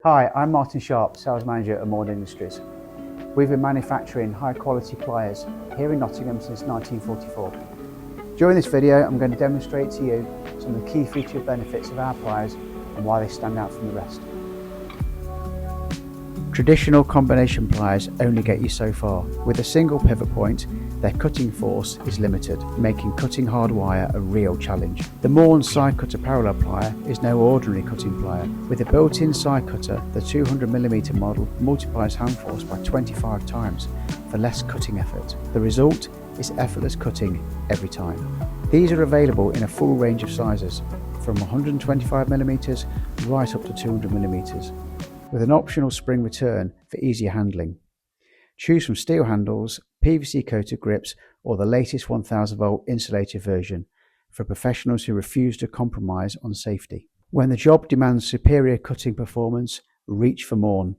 Hi, I'm Martin Sharp, Sales Manager at Maun Industries. We've been manufacturing high quality pliers here in Nottingham since 1944. During this video, I'm going to demonstrate to you some of the key feature benefits of our pliers and why they stand out from the rest. Traditional combination pliers only get you so far. With a single pivot point, their cutting force is limited, making cutting hard wire a real challenge. The Maun side cutter parallel plier is no ordinary cutting plier. With a built-in side cutter, the 200mm model multiplies hand force by 25 times for less cutting effort. The result is effortless cutting every time. These are available in a full range of sizes, from 125mm right up to 200mm, with an optional spring return for easier handling. Choose from steel handles, PVC coated grips, or the latest 1000 volt insulated version for professionals who refuse to compromise on safety. When the job demands superior cutting performance, reach for Maun.